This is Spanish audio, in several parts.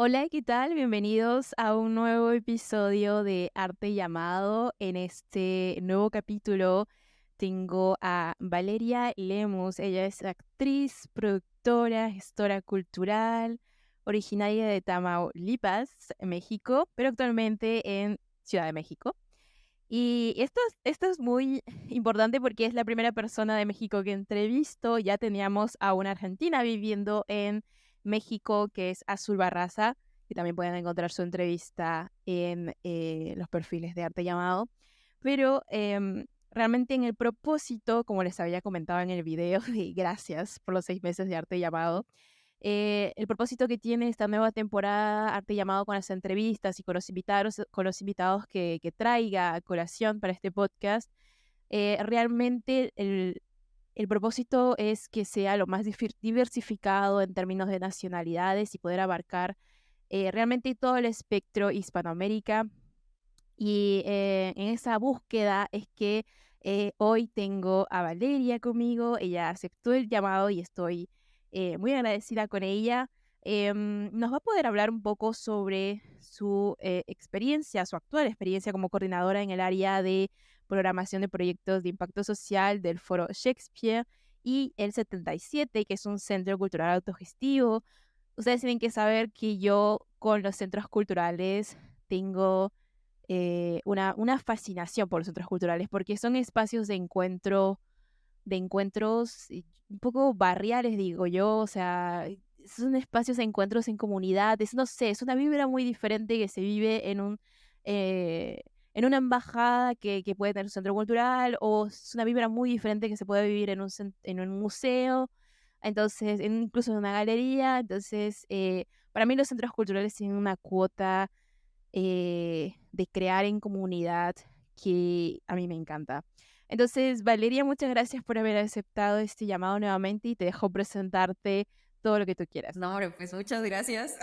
Hola, ¿qué tal? Bienvenidos a un nuevo episodio de Arte Llamado. En este nuevo capítulo tengo a Valeria Lemus. Ella es actriz, productora, gestora cultural, originaria de Tamaulipas, México, pero actualmente en Ciudad de México. Y esto es muy importante porque es la primera persona de México que entrevisto. Ya teníamos a una argentina viviendo en México, que es Azul Barraza, que también pueden encontrar su entrevista en los perfiles de Arte Llamado. Pero realmente en el propósito, como les había comentado en el video, y gracias por los 6 meses de Arte Llamado, el propósito que tiene esta nueva temporada, Arte Llamado, con las entrevistas y con los invitados que traiga a colación para este podcast, realmente el propósito es que sea lo más diversificado en términos de nacionalidades y poder abarcar realmente todo el espectro Hispanoamérica. Y en esa búsqueda es que hoy tengo a Valeria conmigo. Ella aceptó el llamado y estoy muy agradecida con ella. Nos va a poder hablar un poco sobre su experiencia, su actual experiencia como coordinadora en el área de programación de proyectos de impacto social del Foro Shakespeare y el 77, que es un centro cultural autogestivo. Ustedes tienen que saber que yo con los centros culturales tengo una fascinación por los centros culturales, porque son espacios de encuentros un poco barriales, digo yo, o sea, son espacios de encuentros en comunidades, no sé, es una vibra muy diferente que se vive eh, en una embajada que puede tener un centro cultural, o es una vibra muy diferente que se puede vivir en un museo, entonces, incluso en una galería. Entonces, para mí los centros culturales tienen una cuota de crear en comunidad que a mí me encanta. Entonces, Valeria, muchas gracias por haber aceptado este llamado nuevamente y te dejo presentarte todo lo que tú quieras. No, hombre, pues muchas gracias.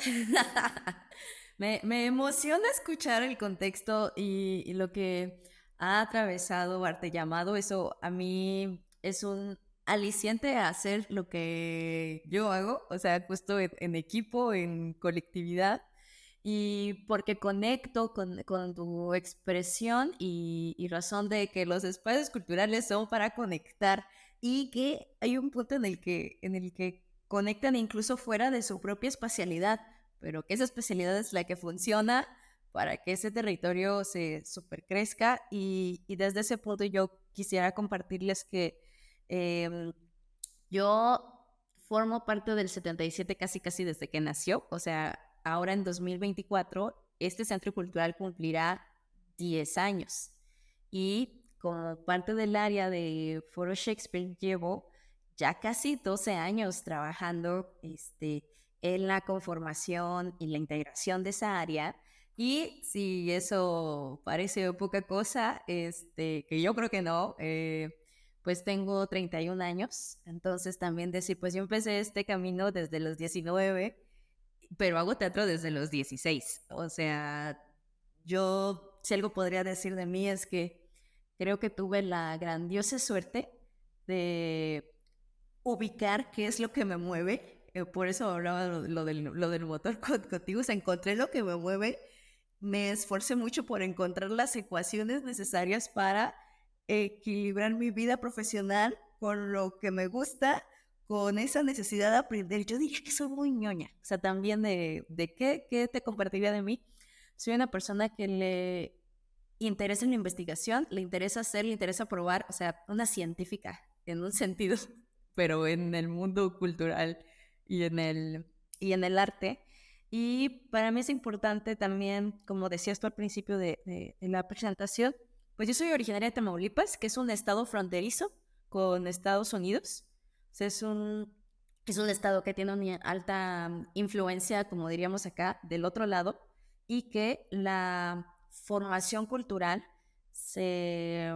Me emociona escuchar el contexto y lo que ha atravesado Arte Llamado. Eso a mí es un aliciente a hacer lo que yo hago, o sea, puesto en equipo, en colectividad, y porque conecto con tu expresión y razón de que los espacios culturales son para conectar y que hay un punto en el que conectan incluso fuera de su propia espacialidad, pero que esa especialidad es la que funciona para que ese territorio se supercrezca y desde ese punto yo quisiera compartirles que eh, yo formo parte del 77 casi casi desde que nació, o sea, ahora en 2024 este centro cultural cumplirá 10 años y como parte del área de Foro Shakespeare llevo ya casi 12 años trabajando en la conformación y la integración de esa área. Y si eso parece poca cosa, que yo creo que no, pues tengo 31 años, entonces también decir, pues yo empecé este camino desde los 19, pero hago teatro desde los 16. O sea, yo, si algo podría decir de mí es que creo que tuve la grandiosa suerte de ubicar qué es lo que me mueve. Por eso hablaba lo del motor contigo. O sea, encontré lo que me mueve. Me esforcé mucho por encontrar las ecuaciones necesarias para equilibrar mi vida profesional con lo que me gusta, con esa necesidad de aprender. Yo diría que soy muy ñoña. O sea, también de qué te compartiría de mí. Soy una persona que le interesa en la investigación, le interesa hacer, le interesa probar, o sea, una científica en un sentido, pero en el mundo cultural y en el arte. Y para mí es importante también, como decías tú al principio de la presentación, pues yo soy originaria de Tamaulipas, que es un estado fronterizo con Estados Unidos. O sea, es un estado que tiene una alta influencia, como diríamos acá, del otro lado, y que la formación cultural se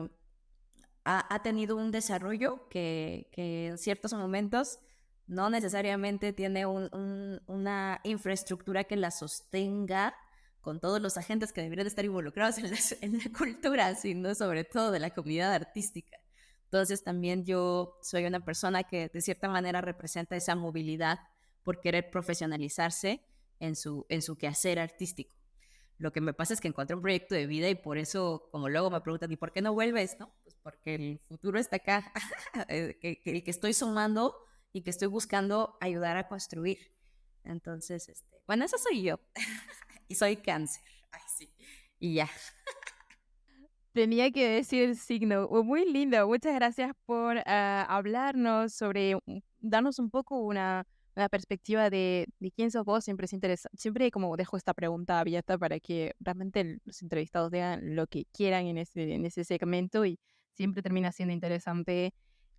ha tenido un desarrollo que en ciertos momentos no necesariamente tiene una infraestructura que la sostenga con todos los agentes que deberían estar involucrados en la cultura, sino sobre todo de la comunidad artística. Entonces también yo soy una persona que de cierta manera representa esa movilidad por querer profesionalizarse en su quehacer artístico. Lo que me pasa es que encontré un proyecto de vida y por eso, como luego me preguntan, ¿y por qué no vuelves? No, pues porque el futuro está acá, que estoy sumando y que estoy buscando ayudar a construir. Entonces, bueno, esa soy yo. Y soy cáncer. Ay, sí. Y ya. Tenía que decir signo. Muy lindo. Muchas gracias por hablarnos sobre, darnos un poco una perspectiva de quién sos vos. Siempre es interesante. Siempre como dejo esta pregunta abierta para que realmente los entrevistados digan lo que quieran en ese segmento y siempre termina siendo interesante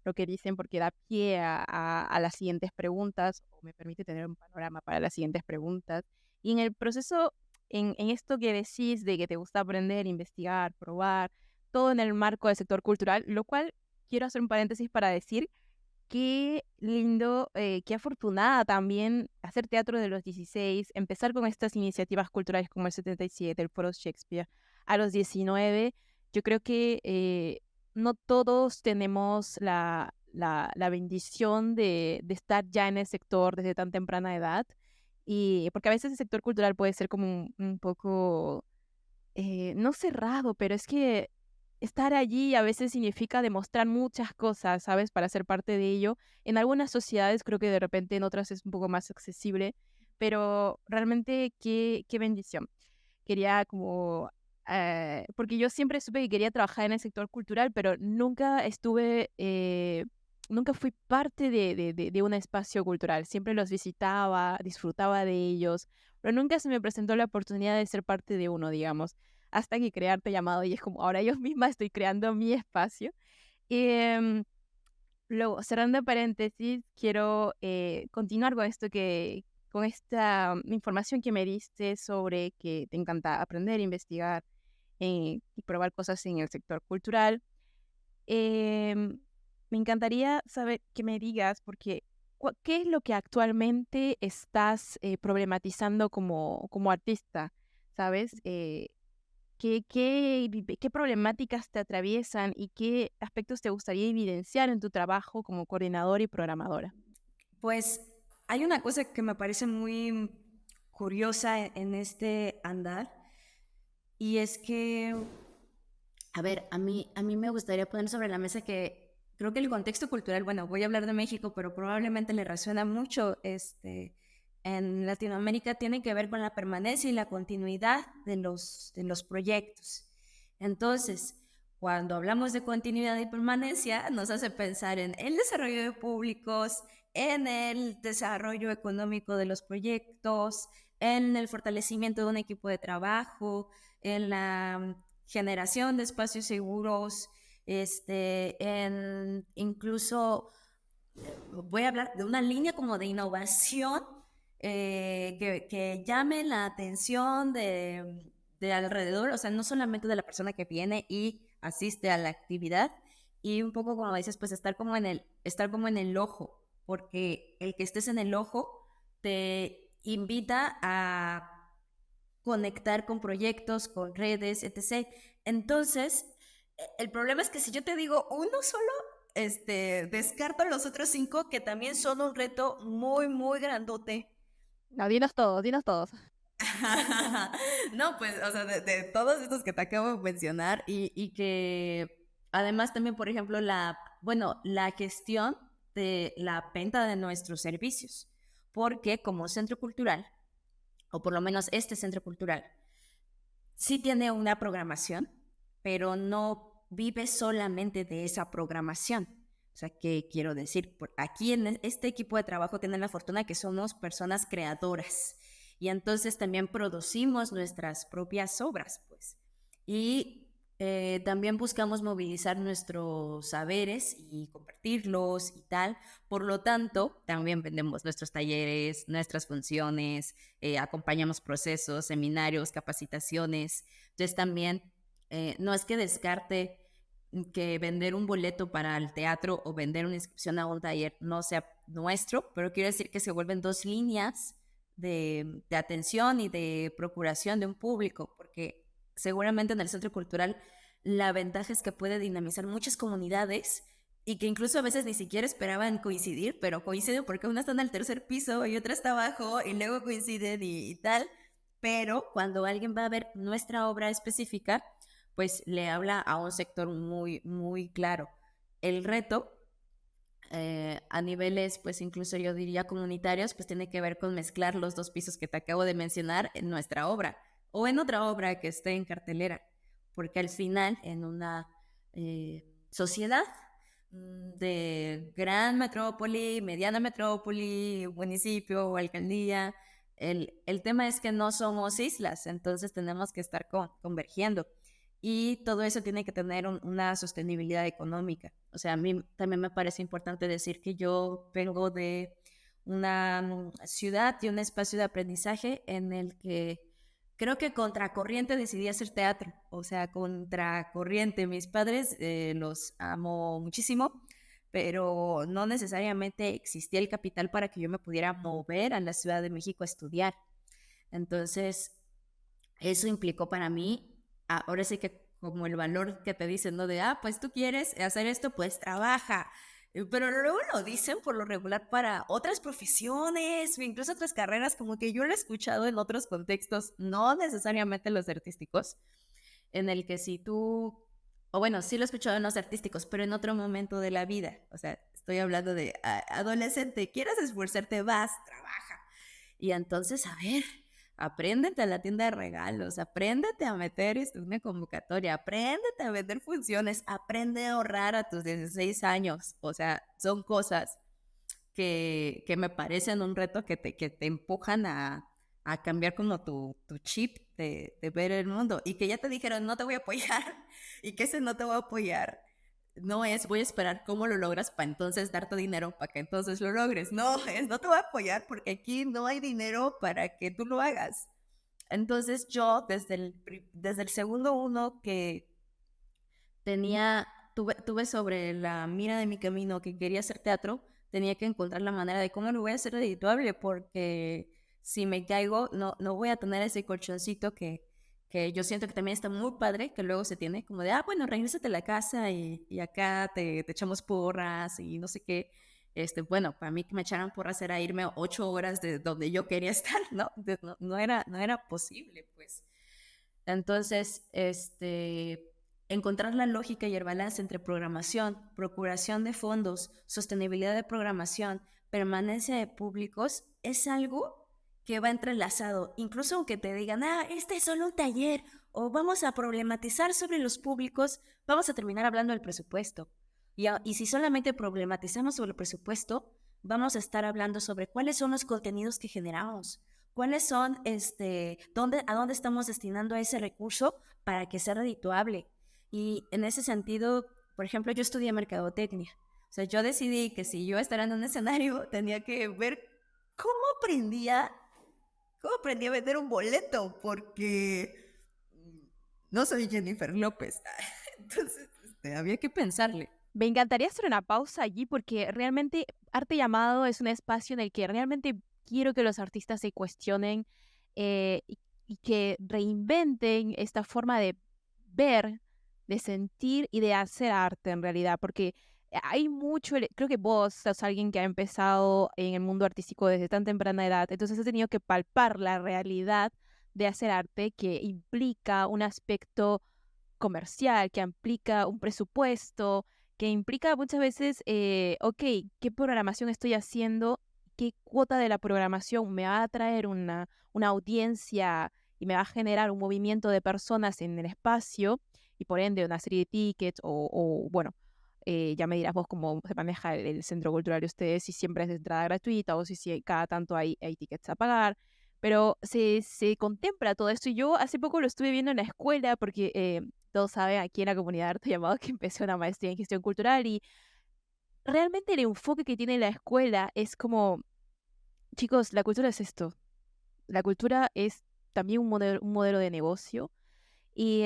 lo que dicen porque da pie a las siguientes preguntas o me permite tener un panorama para las siguientes preguntas. Y en el proceso en esto que decís de que te gusta aprender, investigar, probar, todo en el marco del sector cultural, lo cual quiero hacer un paréntesis para decir qué lindo, qué afortunada también hacer teatro de los 16, empezar con estas iniciativas culturales como el 77, el Foro Shakespeare, a los 19. Yo creo que no todos tenemos la bendición de estar ya en el sector desde tan temprana edad. Y porque a veces el sector cultural puede ser como un poco, no cerrado, pero es que estar allí a veces significa demostrar muchas cosas, ¿sabes? Para ser parte de ello. En algunas sociedades creo que de repente en otras es un poco más accesible, pero realmente qué bendición. Quería como, porque yo siempre supe que quería trabajar en el sector cultural, pero nunca estuve, nunca fui parte de un espacio cultural. Siempre los visitaba, disfrutaba de ellos, pero nunca se me presentó la oportunidad de ser parte de uno, digamos, hasta que crearte llamado y es como ahora yo misma estoy creando mi espacio. Em, Luego, cerrando paréntesis, quiero continuar con esto con esta información que me diste sobre que te encanta aprender, investigar y probar cosas en el sector cultural. Em, Me encantaría saber que me digas, porque ¿qué es lo que actualmente estás problematizando como artista? ¿Sabes? ¿Qué problemáticas te atraviesan y qué aspectos te gustaría evidenciar en tu trabajo como coordinadora y programadora? Pues hay una cosa que me parece muy curiosa en este andar y es que, a ver, a mí me gustaría poner sobre la mesa que creo que el contexto cultural, bueno, voy a hablar de México, pero probablemente le resuena mucho, en Latinoamérica tiene que ver con la permanencia y la continuidad de los proyectos. Entonces, cuando hablamos de continuidad y permanencia, nos hace pensar en el desarrollo de públicos, en el desarrollo económico de los proyectos, en el fortalecimiento de un equipo de trabajo, en la generación de espacios seguros, en incluso voy a hablar de una línea como de innovación que llame la atención de alrededor, o sea, no solamente de la persona que viene y asiste a la actividad, y un poco como dices, pues estar como en el ojo, porque el que estés en el ojo te invita a conectar con proyectos, con redes, etc. Entonces, el problema es que si yo te digo uno solo, descarto los otros cinco que también son un reto muy, muy grandote. No, dinos todos, dinos todos. No, pues, o sea, de todos estos que te acabo de mencionar y que además también, por ejemplo, bueno, la gestión de la venta de nuestros servicios, porque como centro cultural, o por lo menos este centro cultural, sí tiene una programación, pero no vive solamente de esa programación. O sea, ¿qué quiero decir? Aquí en este equipo de trabajo tienen la fortuna que somos personas creadoras y entonces también producimos nuestras propias obras, pues. Y también buscamos movilizar nuestros saberes y compartirlos y tal. Por lo tanto, también vendemos nuestros talleres, nuestras funciones, acompañamos procesos, seminarios, capacitaciones. Entonces también no es que descarte que vender un boleto para el teatro o vender una inscripción a un taller no sea nuestro, pero quiero decir que se vuelven dos líneas de atención y de procuración de un público, porque seguramente en el centro cultural la ventaja es que puede dinamizar muchas comunidades y que incluso a veces ni siquiera esperaban coincidir, pero coinciden porque una está en el tercer piso y otra está abajo y luego coinciden y tal. Pero cuando alguien va a ver nuestra obra específica, pues le habla a un sector muy, muy claro. El reto a niveles, pues incluso yo diría comunitarios, pues tiene que ver con mezclar los dos pisos que te acabo de mencionar en nuestra obra o en otra obra que esté en cartelera, porque al final en una sociedad de gran metrópoli, mediana metrópoli, municipio o alcaldía, el tema es que no somos islas, entonces tenemos que estar convergiendo. Y todo eso tiene que tener una sostenibilidad económica. O sea, a mí también me parece importante decir que yo vengo de una ciudad y un espacio de aprendizaje en el que creo que contracorriente decidí hacer teatro. O sea, contracorriente. Mis padres los amo muchísimo, pero no necesariamente existía el capital para que yo me pudiera mover a la Ciudad de México a estudiar. Entonces, eso implicó para mí, ahora sí que como el valor que te dicen, ¿no? De, pues tú quieres hacer esto, pues trabaja. Pero luego lo dicen por lo regular para otras profesiones, o incluso otras carreras, como que yo lo he escuchado en otros contextos, no necesariamente los artísticos, en el que si tú, o bueno, sí lo he escuchado en los artísticos, pero en otro momento de la vida, o sea, estoy hablando de adolescente, quieres esforzarte, vas, trabaja. Y entonces, a ver, apréndete a la tienda de regalos, apréndete a meter una convocatoria, apréndete a vender funciones, aprende a ahorrar a tus 16 años. O sea, son cosas que me parecen un reto que te empujan a cambiar como tu chip de ver el mundo y que ya te dijeron no te voy a apoyar y que ese no te voy a apoyar no es voy a esperar cómo lo logras para entonces darte dinero para que entonces lo logres. No, es no te voy a apoyar porque aquí no hay dinero para que tú lo hagas. Entonces yo desde el segundo uno que tuve sobre la mira de mi camino que quería hacer teatro, tenía que encontrar la manera de cómo lo voy a hacer editable porque si me caigo no voy a tener ese colchoncito que yo siento que también está muy padre, que luego se tiene como de, bueno, regrésate a la casa y acá te echamos porras y no sé qué. Bueno, para mí que me echaran porras era irme 8 horas de donde yo quería estar, ¿no? No era posible, pues. Entonces, encontrar la lógica y el balance entre programación, procuración de fondos, sostenibilidad de programación, permanencia de públicos, es algo que va entrelazado. Incluso aunque te digan, este es solo un taller, o vamos a problematizar sobre los públicos, vamos a terminar hablando del presupuesto. Y si solamente problematizamos sobre el presupuesto, vamos a estar hablando sobre cuáles son los contenidos que generamos, cuáles son, a dónde estamos destinando ese recurso para que sea redituable. Y en ese sentido, por ejemplo, yo estudié mercadotecnia. O sea, yo decidí que si yo estaba en un escenario, tenía que ver cómo aprendía, cómo aprendí a vender un boleto, porque no soy Jennifer López. Entonces, había que pensarle. Me encantaría hacer una pausa allí porque realmente Arte Llamado es un espacio en el que realmente quiero que los artistas se cuestionen y que reinventen esta forma de ver, de sentir y de hacer arte en realidad, porque hay mucho, creo que vos sos alguien que ha empezado en el mundo artístico desde tan temprana edad, entonces has tenido que palpar la realidad de hacer arte que implica un aspecto comercial, que implica un presupuesto, que implica muchas veces, ok, ¿qué programación estoy haciendo? ¿Qué cuota de la programación me va a traer una audiencia y me va a generar un movimiento de personas en el espacio? Y por ende una serie de tickets bueno, ya me dirás vos cómo se maneja el centro cultural de ustedes, si siempre es de entrada gratuita o si cada tanto hay tickets a pagar. Pero se contempla todo esto y yo hace poco lo estuve viendo en la escuela porque todos saben aquí en la comunidad de Arte Llamado que empecé una maestría en gestión cultural y realmente el enfoque que tiene la escuela es como, chicos, la cultura es esto, la cultura es también un modelo de negocio y,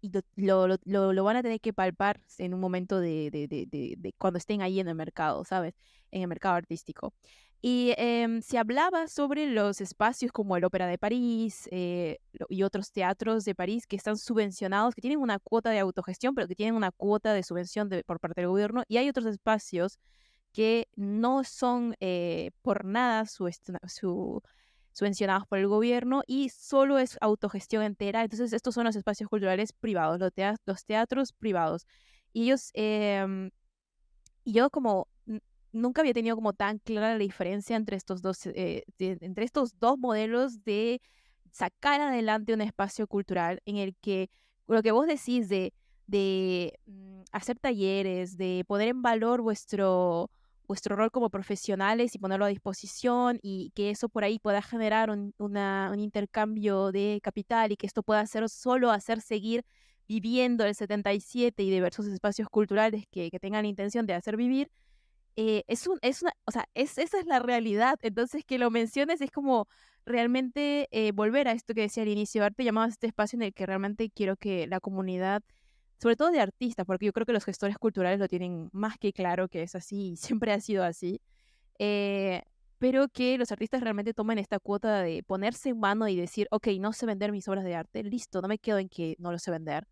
y lo van a tener que palpar en un momento de cuando estén ahí en el mercado, ¿sabes? En el mercado artístico. Y se hablaba sobre los espacios como el Ópera de París y otros teatros de París que están subvencionados, que tienen una cuota de autogestión, pero que tienen una cuota de subvención por parte del gobierno. Y hay otros espacios que no son por nada subvencionados por el gobierno y solo es autogestión entera. Entonces, estos son los espacios culturales privados, los teatros privados. Y ellos, y yo como nunca había tenido como tan clara la diferencia entre estos dos, entre estos dos modelos de sacar adelante un espacio cultural en el que lo que vos decís de hacer talleres, de poner en valor vuestro rol como profesionales y ponerlo a disposición y que eso por ahí pueda generar un intercambio de capital y que esto pueda solo hacer seguir viviendo el 77 y diversos espacios culturales que tengan la intención de hacer vivir, o sea, esa es la realidad. Entonces, que lo menciones es como realmente volver a esto que decía al inicio, arte llamado a este espacio en el que realmente quiero que la comunidad, sobre todo de artistas, porque yo creo que los gestores culturales lo tienen más que claro que es así y siempre ha sido así, eh, pero que los artistas realmente tomen esta cuota de ponerse en mano y decir, ok, no sé vender mis obras de arte, listo, no me quedo en que no lo sé vender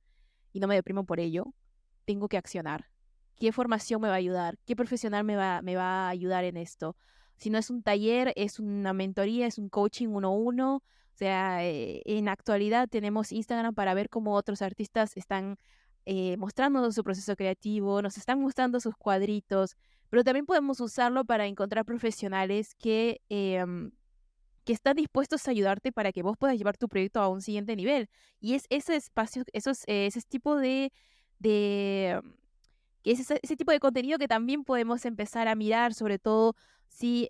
y no me deprimo por ello, tengo que accionar. ¿Qué formación me va a ayudar? ¿Qué profesional me va a ayudar en esto? Si no es un taller, es una mentoría, es un coaching uno a uno. O sea, en actualidad tenemos Instagram para ver cómo otros artistas están mostrándonos su proceso creativo, nos están mostrando sus cuadritos, pero también podemos usarlo para encontrar profesionales que están dispuestos a ayudarte para que vos puedas llevar tu proyecto a un siguiente nivel. Y es ese espacio, ese tipo de que es ese tipo de contenido que también podemos empezar a mirar, sobre todo si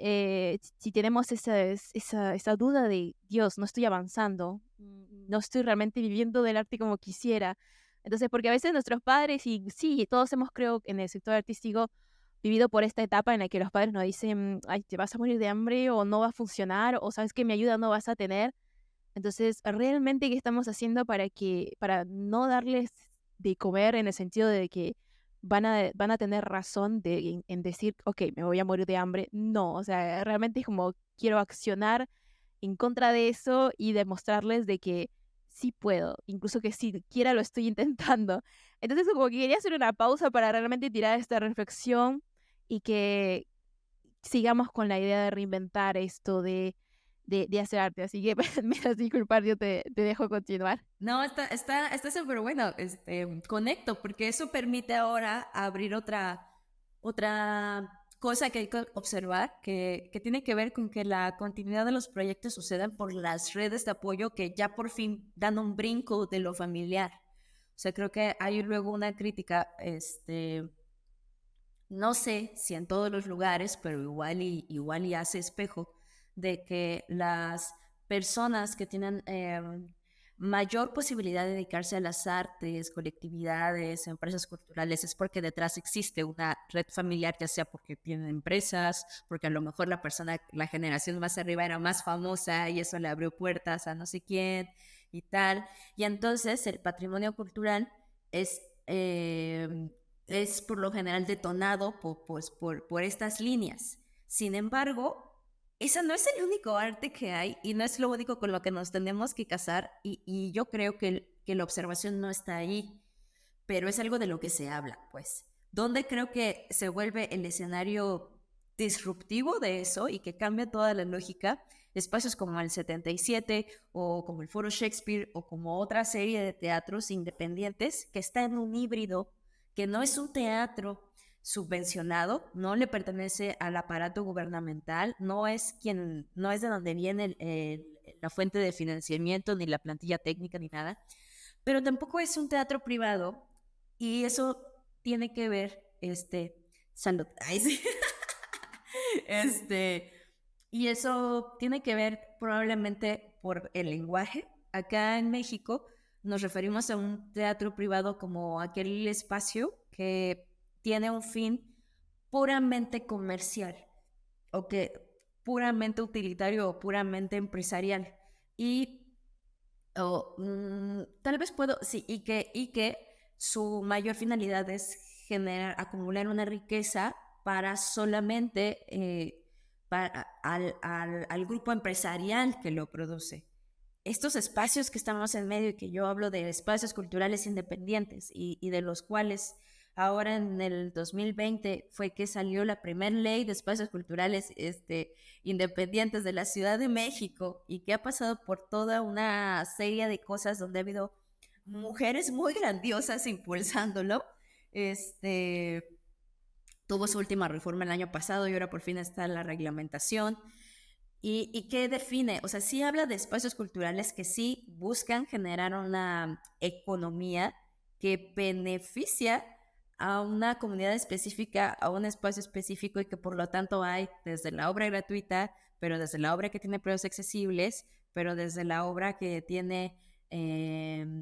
tenemos esa duda de, Dios, no estoy avanzando, no estoy realmente viviendo del arte como quisiera. Entonces, porque a veces nuestros padres, y sí, todos hemos, creo, en el sector artístico, vivido por esta etapa en la que los padres nos dicen, ay, te vas a morir de hambre o no va a funcionar o sabes que mi ayuda no vas a tener. Entonces, realmente, ¿qué estamos haciendo para no darles de comer en el sentido de que van a tener razón en decir, ok, me voy a morir de hambre? No, o sea, realmente es como quiero accionar en contra de eso y demostrarles de que sí puedo, incluso que siquiera lo estoy intentando. Entonces, como que quería hacer una pausa para realmente tirar esta reflexión y que sigamos con la idea de reinventar esto de hacer arte. Así que me das disculpar, yo te dejo continuar. No, está súper bueno. Conecto, porque eso permite ahora abrir otra cosa que hay que observar, que tiene que ver con que la continuidad de los proyectos sucedan por las redes de apoyo que ya por fin dan un brinco de lo familiar. O sea, creo que hay luego una crítica, no sé si en todos los lugares, pero igual y hace espejo de que las personas que tienen mayor posibilidad de dedicarse a las artes, colectividades, empresas culturales, es porque detrás existe una red familiar, ya sea porque tienen empresas, porque a lo mejor la generación más arriba era más famosa y eso le abrió puertas a no sé quién y tal. Y entonces el patrimonio cultural es... es por lo general detonado por estas líneas. Sin embargo, ese no es el único arte que hay y no es lo único con lo que nos tenemos que casar y yo creo que la observación no está ahí, pero es algo de lo que se habla, pues. Donde creo que se vuelve el escenario disruptivo de eso y que cambia toda la lógica, espacios como el 77 o como el Foro Shakespeare o como otra serie de teatros independientes que está en un híbrido, que no es un teatro subvencionado, no le pertenece al aparato gubernamental, no es de donde viene la fuente de financiamiento, ni la plantilla técnica, ni nada, pero tampoco es un teatro privado y eso tiene que ver, salud, ay, sí. este, y eso tiene que ver probablemente por el lenguaje. Acá en México nos referimos a un teatro privado como aquel espacio que tiene un fin puramente comercial o que puramente utilitario o puramente empresarial. Y tal vez puedo, sí, y que su mayor finalidad es acumular una riqueza para solamente al grupo empresarial que lo produce. Estos espacios que estamos en medio y que yo hablo de espacios culturales independientes y de los cuales ahora en el 2020 fue que salió la primera ley de espacios culturales independientes de la Ciudad de México y que ha pasado por toda una serie de cosas donde ha habido mujeres muy grandiosas impulsándolo. Tuvo su última reforma el año pasado y ahora por fin está la reglamentación. ¿Y qué define? O sea, sí habla de espacios culturales que sí buscan generar una economía que beneficia a una comunidad específica, a un espacio específico y que por lo tanto hay desde la obra gratuita, pero desde la obra que tiene precios accesibles, pero desde la obra que tiene,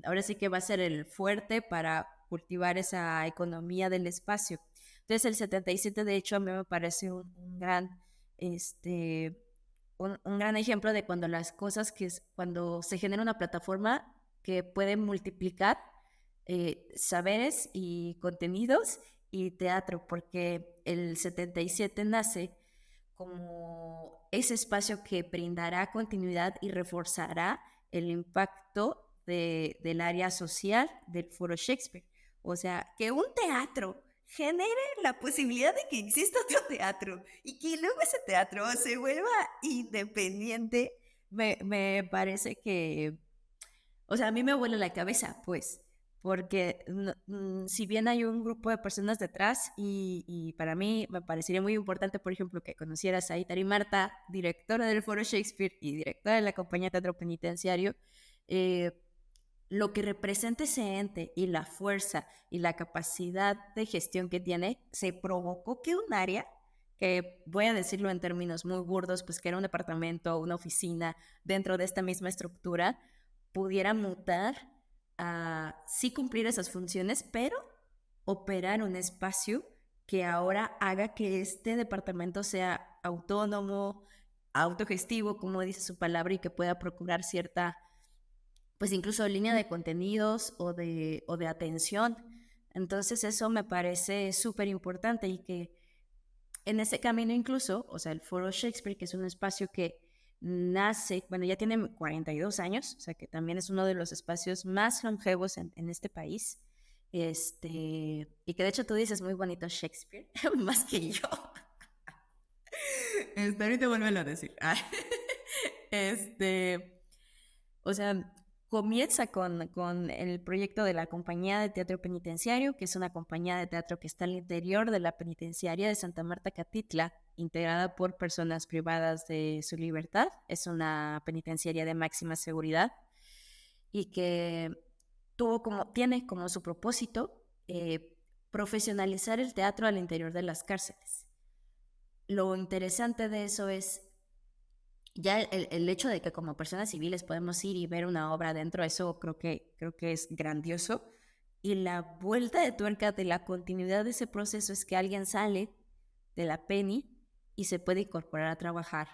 ahora sí que va a ser el fuerte para cultivar esa economía del espacio. Entonces el 77 de hecho a mí me parece un gran, un gran ejemplo de cuando las cosas cuando se genera una plataforma que puede multiplicar saberes y contenidos y teatro, porque el 77 nace como ese espacio que brindará continuidad y reforzará el impacto del área social del Foro Shakespeare. O sea, que un teatro genere la posibilidad de que exista otro teatro y que luego ese teatro se vuelva independiente, me parece que, o sea, a mí me vuela la cabeza, pues, porque si bien hay un grupo de personas detrás y para mí me parecería muy importante, por ejemplo, que conocieras a Itari Marta, directora del Foro Shakespeare y directora de la Compañía Teatro Penitenciario, lo que representa ese ente y la fuerza y la capacidad de gestión que tiene, se provocó que un área, que voy a decirlo en términos muy burdos, pues que era un departamento, una oficina dentro de esta misma estructura, pudiera mutar a sí cumplir esas funciones, pero operar un espacio que ahora haga que este departamento sea autónomo, autogestivo, como dice su palabra, y que pueda procurar cierta, pues incluso línea de contenidos o de atención. Entonces eso me parece súper importante y que en ese camino incluso, o sea, el Foro Shakespeare, que es un espacio que nace, bueno, ya tiene 42 años, o sea, que también es uno de los espacios más longevos en este país, y que de hecho tú dices muy bonito Shakespeare, más que yo. Ahorita vuelven a decir. O sea, comienza con el proyecto de la Compañía de Teatro Penitenciario, que es una compañía de teatro que está al interior de la penitenciaria de Santa Marta Catitla, integrada por personas privadas de su libertad. Es una penitenciaria de máxima seguridad y que tiene como su propósito profesionalizar el teatro al interior de las cárceles. Lo interesante de eso es ya el hecho de que como personas civiles podemos ir y ver una obra dentro, eso creo que es grandioso. Y la vuelta de tuerca de la continuidad de ese proceso es que alguien sale de la Penny y se puede incorporar a trabajar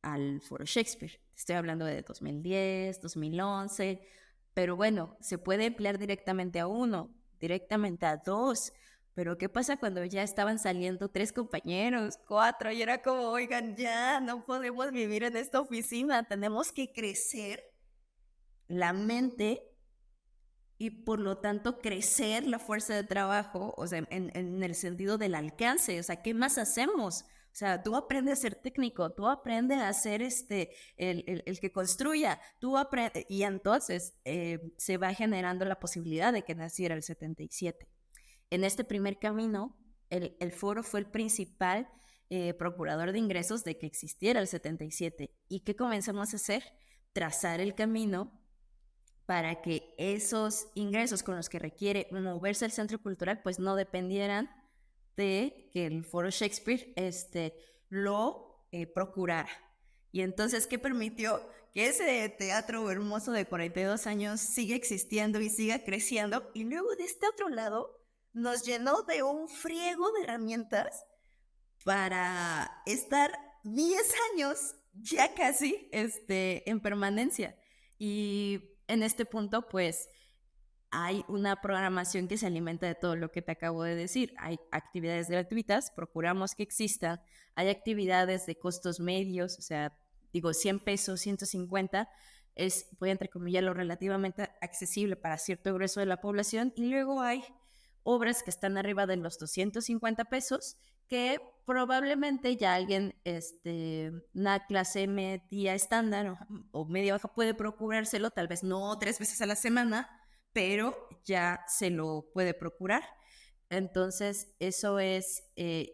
al Foro Shakespeare. Estoy hablando de 2010, 2011, pero bueno, se puede emplear directamente a uno, directamente a dos. Pero ¿qué pasa cuando ya estaban saliendo 3 compañeros, 4? Y era como, oigan, ya no podemos vivir en esta oficina, tenemos que crecer la mente y por lo tanto crecer la fuerza de trabajo, o sea, en el sentido del alcance, o sea, ¿qué más hacemos? O sea, tú aprendes a ser técnico, tú aprendes a ser el que construya, tú aprendes, y entonces se va generando la posibilidad de que naciera el 77. En este primer camino, el foro fue el principal procurador de ingresos de que existiera el 77. ¿Y qué comenzamos a hacer? Trazar el camino para que esos ingresos con los que requiere moverse el centro cultural pues no dependieran de que el Foro Shakespeare lo procurara. Y entonces, ¿qué permitió? Que ese teatro hermoso de 42 años siga existiendo y siga creciendo. Y luego de este otro lado nos llenó de un friego de herramientas para estar 10 años ya casi en permanencia. Y en este punto, pues, hay una programación que se alimenta de todo lo que te acabo de decir. Hay actividades gratuitas, procuramos que existan. Hay actividades de costos medios, o sea, digo, 100 pesos, 150, voy a entrecomillarlo, relativamente accesible para cierto grueso de la población. Y luego hay obras que están arriba de los 250 pesos, que probablemente ya alguien, una clase media estándar o media baja puede procurárselo, tal vez no 3 veces a la semana, pero ya se lo puede procurar. Entonces, eso es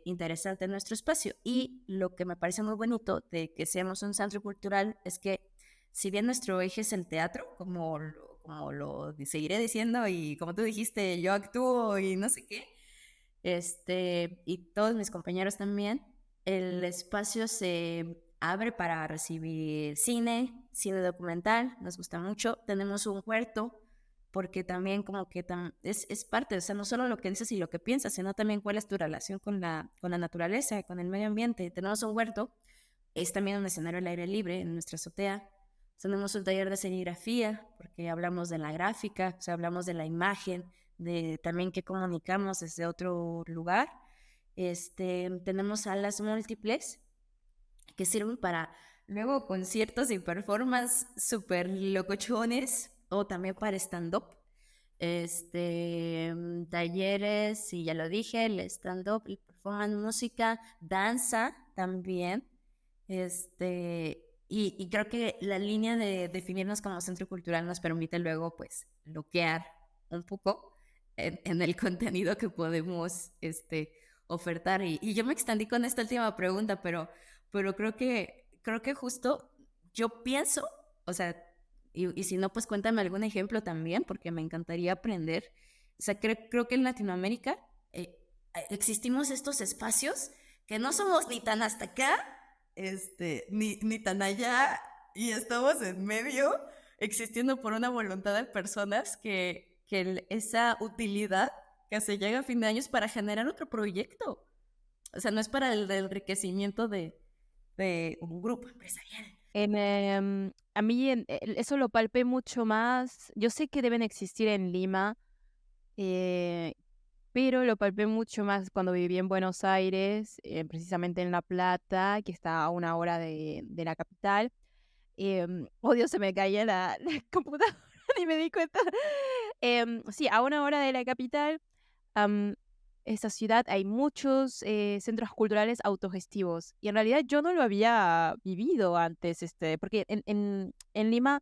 interesante en nuestro espacio. Y lo que me parece muy bonito de que seamos un centro cultural es que, si bien nuestro eje es el teatro, como lo seguiré diciendo, y como tú dijiste, yo actúo y no sé qué, y todos mis compañeros también, el espacio se abre para recibir cine documental, nos gusta mucho. Tenemos un huerto, porque también como que es parte, o sea, no solo lo que dices y lo que piensas, sino también cuál es tu relación con la naturaleza, con el medio ambiente. Tenemos un huerto, es también un escenario al aire libre en nuestra azotea. Tenemos un taller de serigrafía, porque hablamos de la gráfica, o sea, hablamos de la imagen, de también qué comunicamos desde otro lugar. Tenemos salas múltiples que sirven para luego conciertos y performance súper locochones, o también para stand-up. Talleres, y ya lo dije, el stand-up, el performance, música, danza también. Y creo que la línea de definirnos como centro cultural nos permite luego, pues, bloquear un poco en el contenido que podemos ofertar. Y yo me extendí con esta última pregunta, pero creo que justo yo pienso, o sea, y si no, pues cuéntame algún ejemplo también, porque me encantaría aprender. O sea, creo que en Latinoamérica existimos estos espacios que no somos ni tan hasta acá, ni tan allá, y estamos en medio, existiendo por una voluntad de personas que esa utilidad que se llega a fin de año es para generar otro proyecto. O sea, no es para el enriquecimiento de un grupo empresarial. A mí eso lo palpé mucho más. Yo sé que deben existir en Lima, eh, pero lo palpé mucho más cuando viví en Buenos Aires, precisamente en La Plata, que está a una hora de la capital. Oh, Dios, se me caía la computadora, ni me di cuenta. Sí, a una hora de la capital, am, esa ciudad hay muchos centros culturales autogestivos. Y en realidad yo no lo había vivido antes, porque en Lima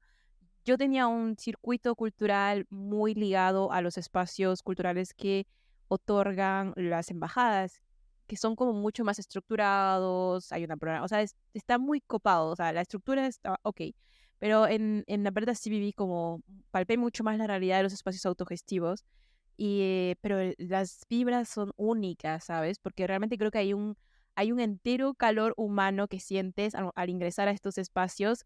yo tenía un circuito cultural muy ligado a los espacios culturales que otorgan las embajadas, que son como mucho más estructurados, hay una programa, o sea, está muy copado, o sea, la estructura está ok, pero en la verdad sí viví como, palpé mucho más la realidad de los espacios autogestivos, pero las vibras son únicas, ¿sabes? Porque realmente creo que hay un entero calor humano que sientes al ingresar a estos espacios,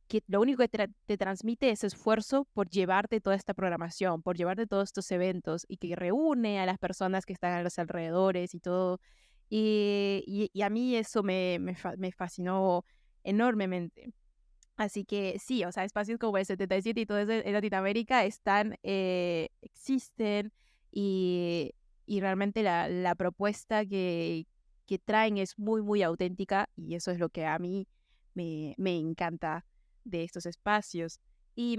que lo único que te transmite es esfuerzo por llevarte toda esta programación, por llevarte todos estos eventos, y que reúne a las personas que están a los alrededores y todo. Y a mí eso me fascinó enormemente. Así que sí, o sea, espacios como el 77 y todo eso en Latinoamérica existen, y realmente la propuesta que traen es muy, muy auténtica, y eso es lo que a mí me encanta de estos espacios. Y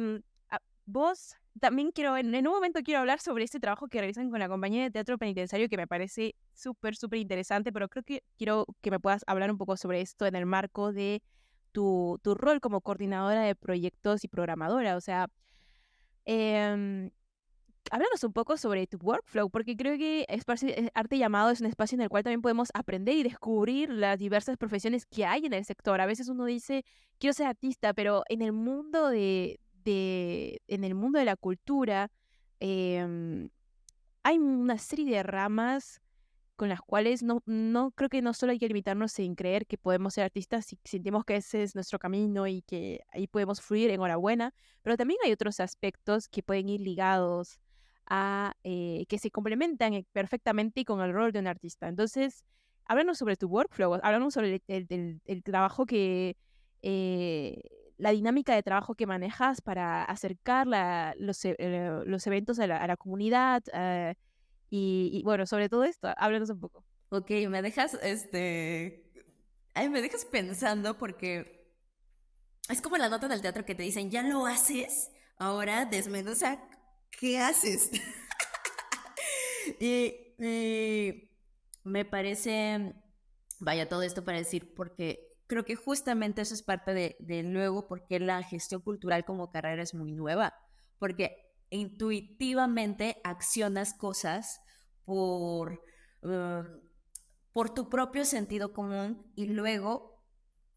vos también en un momento quiero hablar sobre este trabajo que realizan con la compañía de teatro penitenciario, que me parece súper, súper interesante, pero creo que quiero que me puedas hablar un poco sobre esto en el marco de tu rol como coordinadora de proyectos y programadora. O sea, em, háblanos un poco sobre tu workflow, porque creo que Arte Llamado es un espacio en el cual también podemos aprender y descubrir las diversas profesiones que hay en el sector. A veces uno dice, quiero ser artista, pero en el mundo en el mundo de la cultura, em, hay una serie de ramas con las cuales no creo que no solo hay que limitarnos en creer que podemos ser artistas si sentimos que ese es nuestro camino y que ahí podemos fluir, enhorabuena, pero también hay otros aspectos que pueden ir ligados a que se complementan perfectamente con el rol de un artista. Entonces, háblanos sobre tu workflow, háblanos sobre el trabajo eh, la dinámica de trabajo que manejas para acercar los eventos a la comunidad, y bueno, sobre todo esto, háblanos un poco. Ok, me dejas, ay, me dejas pensando porque es como la nota del teatro que te dicen, ya lo haces, ahora desmenuza, ¿qué haces? y me parece, vaya, todo esto para decir, porque creo que justamente eso es parte de luego porque la gestión cultural como carrera es muy nueva, porque intuitivamente accionas cosas por, uh, por tu propio sentido común y luego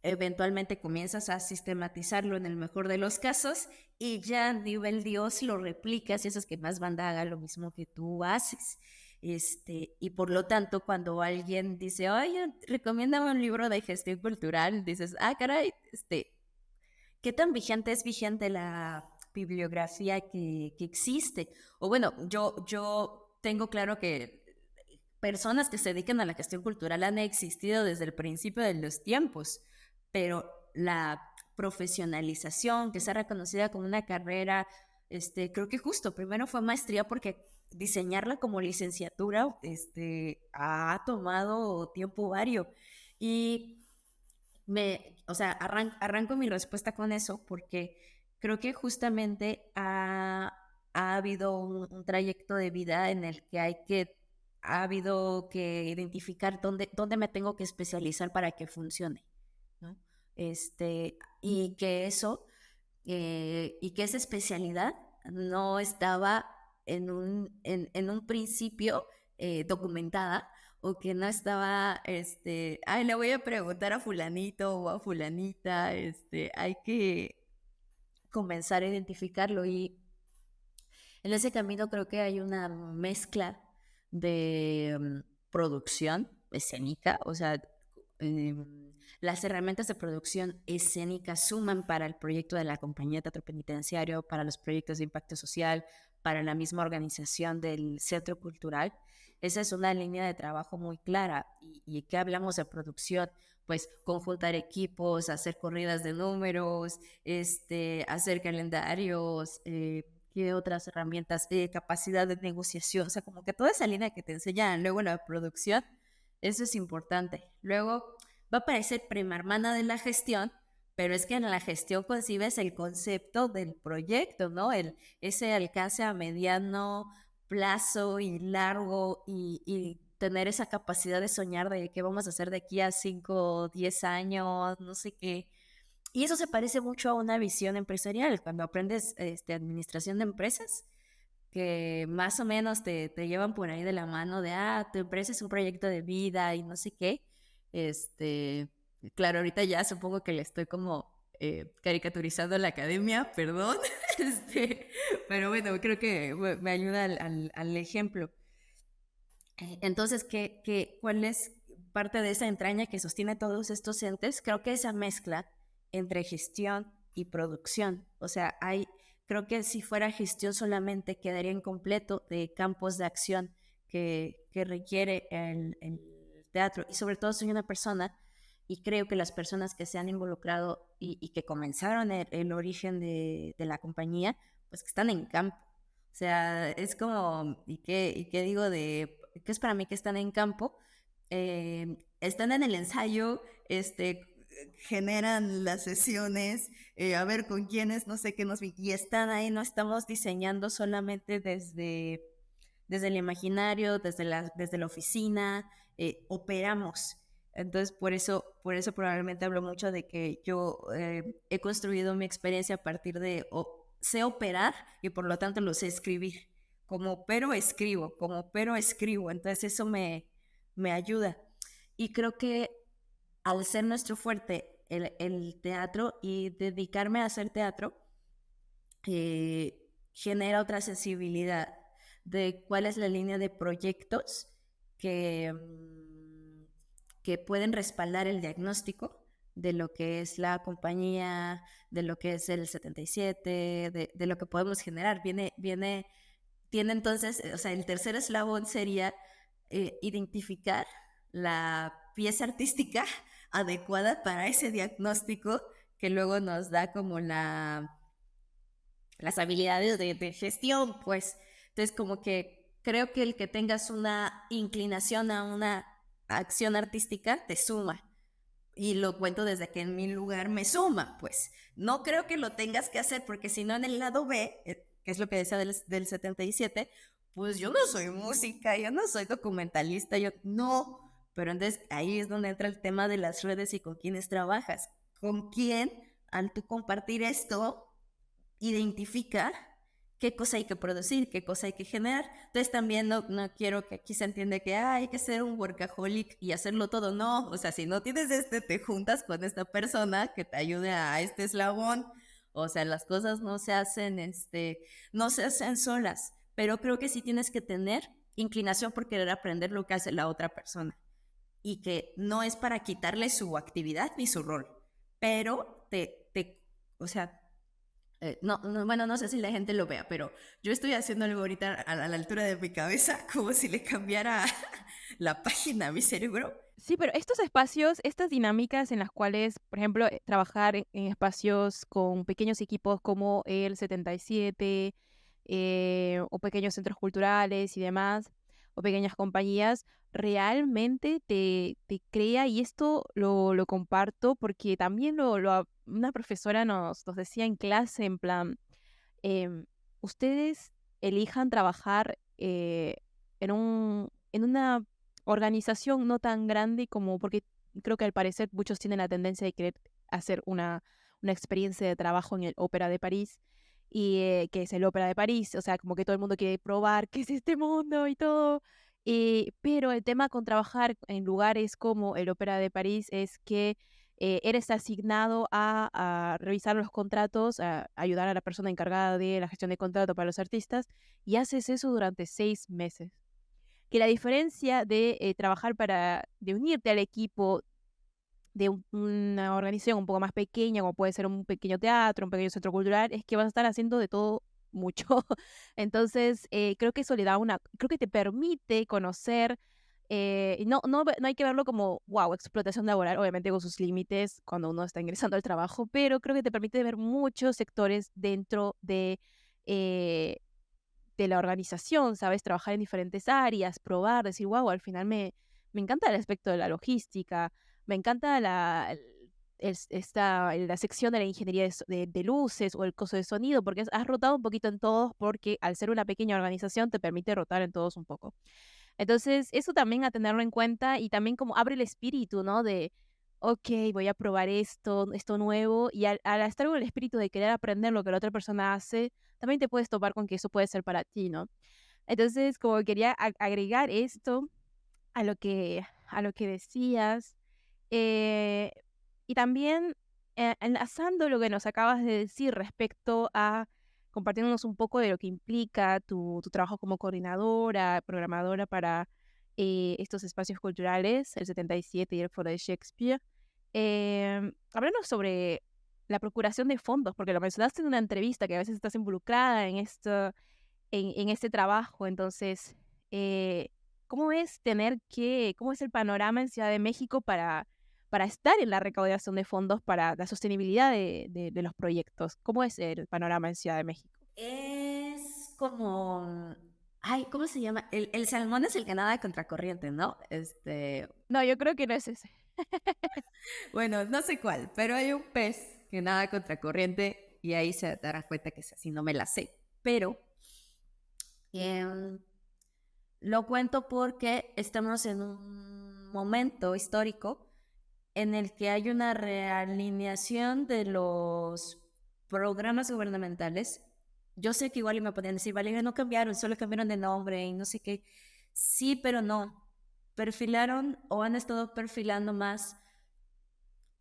eventualmente comienzas a sistematizarlo en el mejor de los casos y ya a nivel Dios lo replicas y eso es que más banda haga lo mismo que tú haces. Y por lo tanto, cuando alguien dice, oye, recomiéndame un libro de gestión cultural, dices, ah, caray, ¿qué tan vigente es vigente la bibliografía que existe? O bueno, yo tengo claro que personas que se dedican a la gestión cultural han existido desde el principio de los tiempos, pero la profesionalización, que sea reconocida como una carrera, creo que justo, primero fue maestría porque diseñarla como licenciatura, ha tomado tiempo vario. Y o sea, arranco mi respuesta con eso porque creo que justamente ha habido un trayecto de vida en el que ha habido que identificar dónde me tengo que especializar para que funcione, ¿no? Y que esa especialidad no estaba en un principio documentada o que no estaba, ay, le voy a preguntar a fulanito o a fulanita, hay que comenzar a identificarlo y en ese camino creo que hay una mezcla de producción escénica, o sea, las herramientas de producción escénica suman para el proyecto de la compañía de teatro penitenciario, para los proyectos de impacto social, para la misma organización del centro cultural. Esa es una línea de trabajo muy clara. ¿Y qué hablamos de producción? Pues conjuntar equipos, hacer corridas de números, hacer calendarios, ¿qué otras herramientas? Capacidad de negociación, o sea, como que toda esa línea que te enseñan luego la producción, eso es importante. Luego va a parecer prima hermana de la gestión, pero es que en la gestión concibes el concepto del proyecto, ¿no? Ese alcance a mediano plazo y largo y tener esa capacidad de soñar de qué vamos a hacer de aquí a 5 o 10 años, no sé qué. Y eso se parece mucho a una visión empresarial. Cuando aprendes administración de empresas, que más o menos te llevan por ahí de la mano de, tu empresa es un proyecto de vida y no sé qué. Este, claro, ahorita ya supongo que le estoy como caricaturizando la academia, perdón. Pero bueno, creo que me ayuda al ejemplo. Entonces, ¿cuál es parte de esa entraña que sostiene todos estos entes? Creo que esa mezcla entre gestión y producción. O sea, creo que si fuera gestión solamente quedaría incompleto de campos de acción que requiere el teatro. Y sobre todo soy una persona, y creo que las personas que se han involucrado y que comenzaron el origen de la compañía, pues que están en campo. O sea, es como, ¿y qué digo qué es para mí que están en campo? Están en el ensayo, generan las sesiones, a ver con quiénes, no sé qué y están ahí, no estamos diseñando solamente desde el imaginario, desde la oficina, operamos. Entonces, por eso probablemente hablo mucho de que yo he construido mi experiencia a partir de, sé operar y por lo tanto lo sé escribir. Como opero, escribo, como opero, escribo. Entonces eso me ayuda. Y creo que al ser nuestro fuerte el teatro y dedicarme a hacer teatro, genera otra sensibilidad de cuál es la línea de proyectos que pueden respaldar el diagnóstico de lo que es la compañía, de lo que es el 77, de lo que podemos generar. Tiene entonces, o sea, el tercer eslabón sería identificar la pieza artística adecuada para ese diagnóstico que luego nos da como las habilidades de gestión, pues. Entonces, como que creo que el que tengas una inclinación a una acción artística te suma. Y lo cuento desde que en mi lugar me suma, pues. No creo que lo tengas que hacer, porque si no en el lado B, que es lo que decía del 77, pues yo no soy música, yo no soy documentalista, yo no. Pero entonces ahí es donde entra el tema de las redes y con quiénes trabajas. ¿Con quién, al tú compartir esto, identifica qué cosa hay que producir, qué cosa hay que generar? Entonces también no quiero que aquí se entienda que hay que ser un workaholic y hacerlo todo. No, o sea, si no tienes te juntas con esta persona que te ayude a este eslabón. O sea, las cosas no se hacen solas, pero creo que sí tienes que tener inclinación por querer aprender lo que hace la otra persona, y que no es para quitarle su actividad ni su rol, pero o sea, bueno, no sé si la gente lo vea, pero yo estoy haciendo algo ahorita a la altura de mi cabeza, como si le cambiara la página a mi cerebro. Sí, pero estos espacios, estas dinámicas en las cuales, por ejemplo, trabajar en espacios con pequeños equipos como el 77, o pequeños centros culturales y demás, o pequeñas compañías, realmente te crea, y esto lo comparto porque también una profesora nos decía en clase, en plan, em, ustedes elijan trabajar en una organización no tan grande como, porque creo que al parecer muchos tienen la tendencia de querer hacer una experiencia de trabajo en el Ópera de París, y que es el Ópera de París, o sea, como que todo el mundo quiere probar qué es este mundo y todo. Pero el tema con trabajar en lugares como el Ópera de París es que eres asignado a revisar los contratos, a ayudar a la persona encargada de la gestión de contrato para los artistas, y haces eso durante 6 meses. Que la diferencia de trabajar de unirte al equipo de una organización un poco más pequeña, como puede ser un pequeño teatro, un pequeño centro cultural, es que vas a estar haciendo de todo mucho. Entonces, creo que eso creo que te permite conocer, y no hay que verlo como, wow, explotación laboral, obviamente con sus límites cuando uno está ingresando al trabajo, pero creo que te permite ver muchos sectores dentro eh, de la organización, ¿sabes? Trabajar en diferentes áreas, probar, decir, wow, al final me encanta el aspecto de la logística, me encanta la sección de la ingeniería de luces o el coso de sonido, porque has rotado un poquito en todos, porque al ser una pequeña organización te permite rotar en todos un poco. Entonces, eso también a tenerlo en cuenta, y también como abre el espíritu, ¿no? De, ok, voy a probar esto nuevo, y al estar con el espíritu de querer aprender lo que la otra persona hace, también te puedes topar con que eso puede ser para ti, ¿no? Entonces, como quería agregar esto a lo que decías, eh, y también enlazando lo que nos acabas de decir respecto a compartiéndonos un poco de lo que implica tu trabajo como coordinadora, programadora para estos espacios culturales, el 77 y el Foro de Shakespeare. Háblanos sobre la procuración de fondos, porque lo mencionaste en una entrevista, que a veces estás involucrada en este trabajo. Entonces, eh, cómo es el panorama en Ciudad de México para estar en la recaudación de fondos para la sostenibilidad de los proyectos? ¿Cómo es el panorama en Ciudad de México? Es como, ay, ¿cómo se llama? El salmón es el que nada contracorriente, ¿no? No, yo creo que no es ese. Bueno, no sé cuál, pero hay un pez que nada contracorriente y ahí se dará cuenta que es así, no me la sé. Pero em, lo cuento porque estamos en un momento histórico en el que hay una realineación de los programas gubernamentales. Yo sé que igual me podían decir, vale, no cambiaron, solo cambiaron de nombre y no sé qué. Sí, pero no. Perfilaron o han estado perfilando más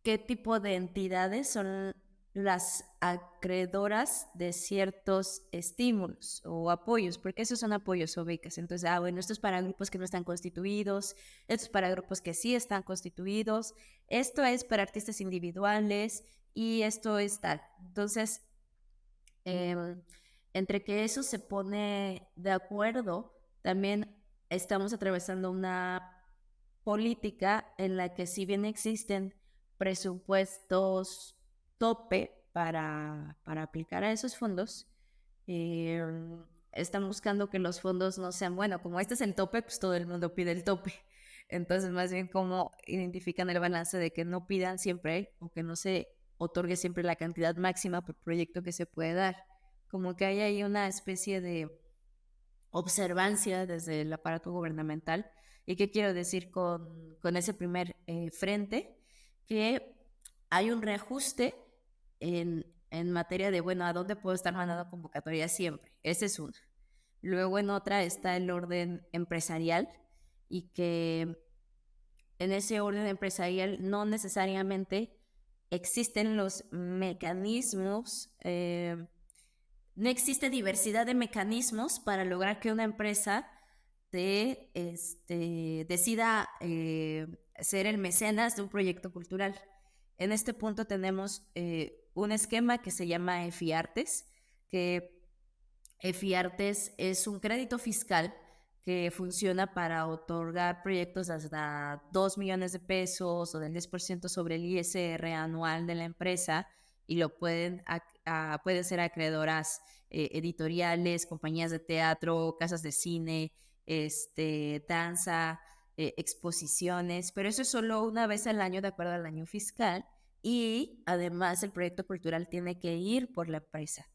qué tipo de entidades son las acreedoras de ciertos estímulos o apoyos, porque esos son apoyos o becas. Entonces, bueno, esto es para grupos que no están constituidos, esto es para grupos que sí están constituidos, esto es para artistas individuales y esto es tal. Entonces, eh, entre que eso se pone de acuerdo, también estamos atravesando una política en la que si bien existen presupuestos tope para aplicar a esos fondos. Eh, Están buscando que los fondos no sean, bueno, como este es el tope, pues todo el mundo pide el tope. Entonces, más bien, cómo identifican el balance de que no pidan siempre o que no se otorgue siempre la cantidad máxima por proyecto que se puede dar. Como que hay ahí una especie de observancia desde el aparato gubernamental. ¿Y qué quiero decir con ese primer frente? Que hay un reajuste en materia de, bueno, ¿a dónde puedo estar mandando convocatorias siempre? Esa es una. Luego en otra está el orden empresarial y que en ese orden empresarial no necesariamente existen los mecanismos, no existe diversidad de mecanismos para lograr que una empresa decida ser el mecenas de un proyecto cultural. En este punto tenemos un esquema que se llama EFIARTES, que EFIARTES es un crédito fiscal que funciona para otorgar proyectos hasta 2 millones de pesos o del 10% sobre el ISR anual de la empresa y lo pueden ser acreedoras editoriales, compañías de teatro, casas de cine, danza, exposiciones, pero eso es solo una vez al año de acuerdo al año fiscal y además el proyecto cultural tiene que ir por la empresa.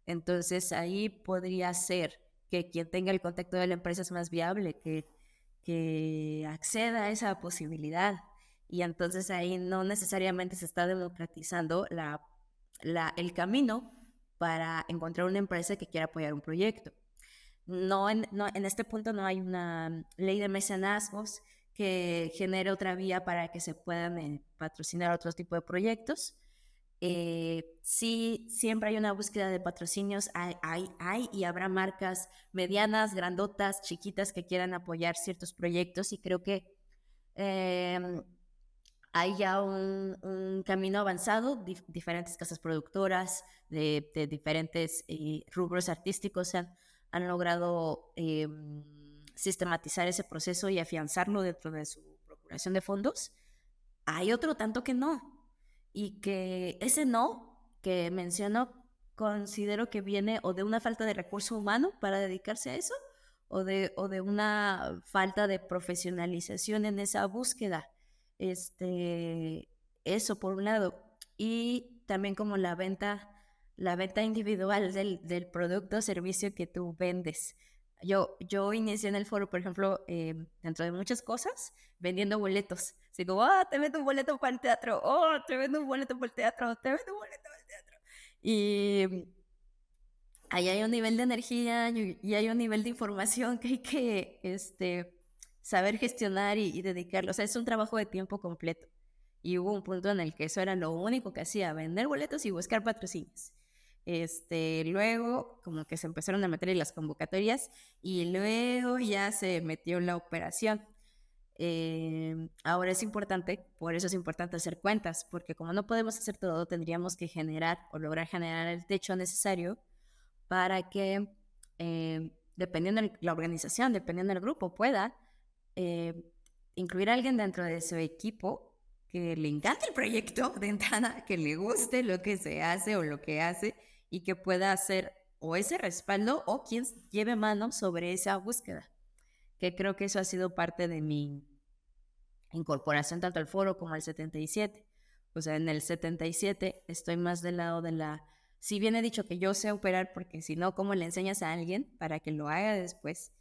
Entonces ahí podría ser que quien tenga el contacto de la empresa es más viable, que acceda a esa posibilidad. Y entonces ahí no necesariamente se está democratizando el camino para encontrar una empresa que quiera apoyar un proyecto. En este punto no hay una ley de mecenazgos que genere otra vía para que se puedan patrocinar otro tipo de proyectos. Sí, siempre hay una búsqueda de patrocinios, hay y habrá marcas medianas, grandotas, chiquitas que quieran apoyar ciertos proyectos y creo que hay ya un camino avanzado, diferentes casas productoras de diferentes rubros artísticos han logrado sistematizar ese proceso y afianzarlo dentro de su procuración de fondos. Hay otro tanto que no, y que ese no que menciono considero que viene o de una falta de recurso humano para dedicarse a eso o de una falta de profesionalización en esa búsqueda. Eso por un lado. Y también como la venta individual del producto o servicio que tú vendes. Yo inicié en el foro, por ejemplo, dentro de muchas cosas, vendiendo boletos. Así como, te vendo un boleto para el teatro, te vendo un boleto para el teatro, te vendo un boleto para el teatro. Y ahí hay un nivel de energía y hay un nivel de información que hay que saber gestionar y dedicarlo. O sea, es un trabajo de tiempo completo. Y hubo un punto en el que eso era lo único que hacía, vender boletos y buscar patrocinios. Luego como que se empezaron a meter en las convocatorias y luego ya se metió la operación. Ahora es importante, por eso es importante hacer cuentas, porque como no podemos hacer todo, tendríamos que generar o lograr generar el techo necesario para que, dependiendo de la organización, dependiendo del grupo, pueda incluir a alguien dentro de su equipo que le encante el proyecto de entrada, que le guste lo que se hace o lo que hace y que pueda hacer o ese respaldo o quien lleve mano sobre esa búsqueda. Que creo que eso ha sido parte de mi incorporación tanto al foro como al 77. O sea, en el 77 estoy más del lado de si bien he dicho que yo sé operar, porque si no, ¿cómo le enseñas a alguien para que lo haga después?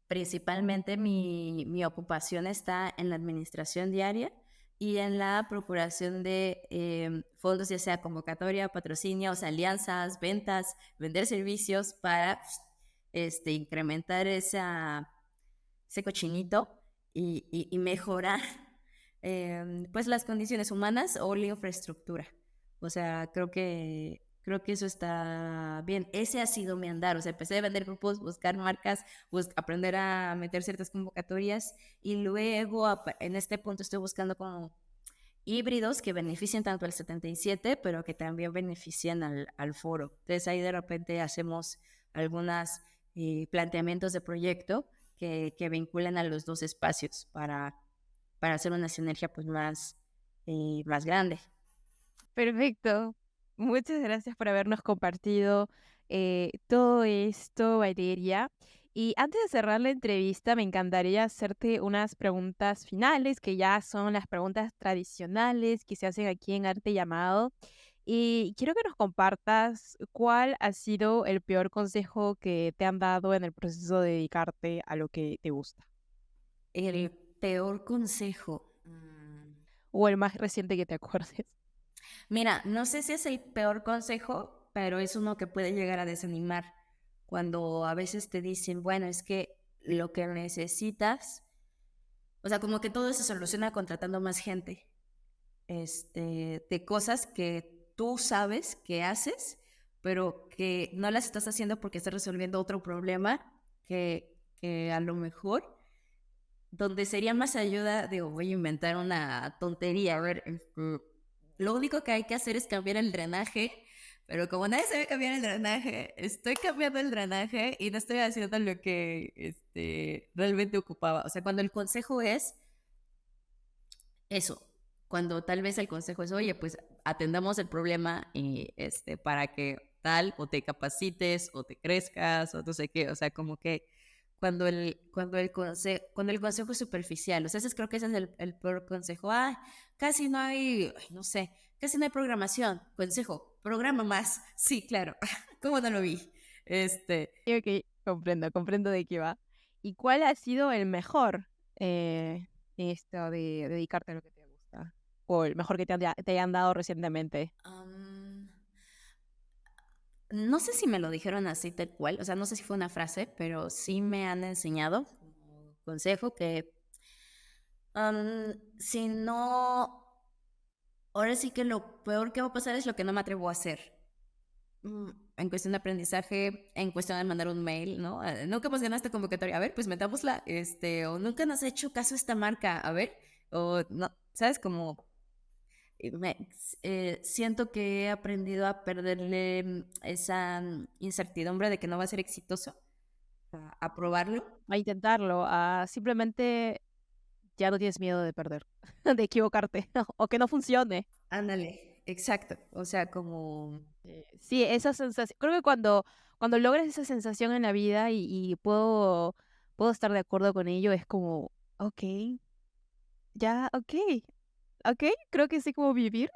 Principalmente mi ocupación está en la administración diaria y en la procuración de fondos, ya sea convocatoria, patrocinios, alianzas, ventas, vender servicios para incrementar ese cochinito y mejorar pues las condiciones humanas o la infraestructura. O sea, creo que eso está bien. Ese ha sido mi andar. O sea, empecé a vender grupos, buscar marcas, aprender a meter ciertas convocatorias y luego en este punto estoy buscando como híbridos que beneficien tanto al 77, pero que también beneficien al foro. Entonces ahí de repente hacemos algunos planteamientos de proyecto que vinculan a los dos espacios para hacer una sinergia pues más grande. Perfecto. Muchas gracias por habernos compartido todo esto, Valeria. Y antes de cerrar la entrevista, me encantaría hacerte unas preguntas finales, que ya son las preguntas tradicionales que se hacen aquí en Arte Llamado. Y quiero que nos compartas cuál ha sido el peor consejo que te han dado en el proceso de dedicarte a lo que te gusta, El peor consejo. o el más reciente que te acuerdes. Mira, no sé si es el peor consejo, pero es uno que puede llegar a desanimar cuando a veces te dicen, bueno, es que lo que necesitas, o sea, como que todo se soluciona contratando más gente, de cosas que tú sabes que haces, pero que no las estás haciendo porque estás resolviendo otro problema que a lo mejor donde sería más ayuda, digo, voy a inventar una tontería, a ver, lo único que hay que hacer es cambiar el drenaje, pero como nadie sabe cambiar el drenaje, estoy cambiando el drenaje y no estoy haciendo lo que realmente ocupaba. O sea, cuando el consejo es eso, cuando tal vez el consejo es, oye, pues atendamos el problema y para que tal o te capacites o te crezcas o no sé qué, o sea, como que cuando el consejo es superficial, o sea, creo que ese es el peor consejo. Ah, casi no hay, ay, no sé, casi no hay programación. Consejo, programa más. Sí, claro. ¿Cómo no lo vi? Ok, comprendo de qué va. ¿Y cuál ha sido el mejor en esto de dedicarte a lo que te gusta? O el mejor que te hayan dado recientemente. Am, no sé si me lo dijeron así tal cual, o sea, no sé si fue una frase, pero sí me han enseñado como consejo que si no, ahora sí que lo peor que va a pasar es lo que no me atrevo a hacer. En cuestión de aprendizaje, en cuestión de mandar un mail, ¿no? Nunca hemos ganado esta convocatoria, a ver, pues metámosla, o nunca nos ha hecho caso esta marca, a ver, o no, ¿sabes? Como siento que he aprendido a perderle esa incertidumbre de que no va a ser exitoso, a probarlo. A intentarlo, a simplemente ya no tienes miedo de perder, de equivocarte, o que no funcione. Ándale, exacto. O sea, como... Sí, esa sensación. Creo que cuando logras esa sensación en la vida y puedo estar de acuerdo con ello, es como, ok, ya, ok. Ok, creo que sé cómo vivir.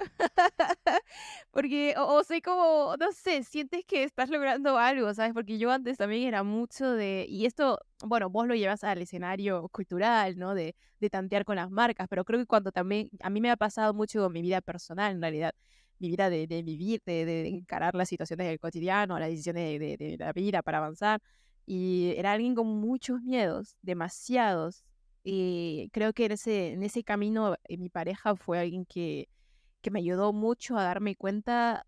Porque, o sé cómo, no sé, sientes que estás logrando algo, ¿sabes? Porque yo antes también era mucho y esto, bueno, vos lo llevas al escenario cultural, ¿no? De tantear con las marcas, pero creo que cuando también, a mí me ha pasado mucho con mi vida personal, en realidad, mi vida de vivir, de encarar las situaciones del cotidiano, las decisiones de la vida para avanzar, y era alguien con muchos miedos, demasiados, y creo que en ese camino mi pareja fue alguien que me ayudó mucho a darme cuenta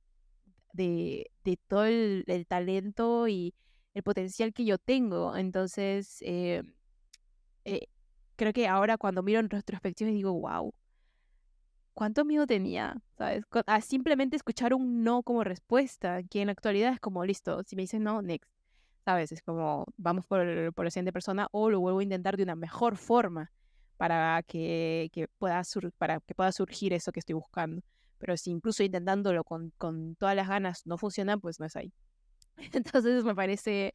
de todo el talento y el potencial que yo tengo. Entonces, eh, creo que ahora cuando miro en retrospectiva digo, wow, cuánto miedo tenía, ¿sabes? A simplemente escuchar un no como respuesta, que en la actualidad es como, listo, si me dicen no, next, ¿sabes? Es como, vamos por la siguiente persona o lo vuelvo a intentar de una mejor forma para para que pueda surgir eso que estoy buscando. Pero si incluso intentándolo con todas las ganas no funciona, pues no es ahí. Entonces me parece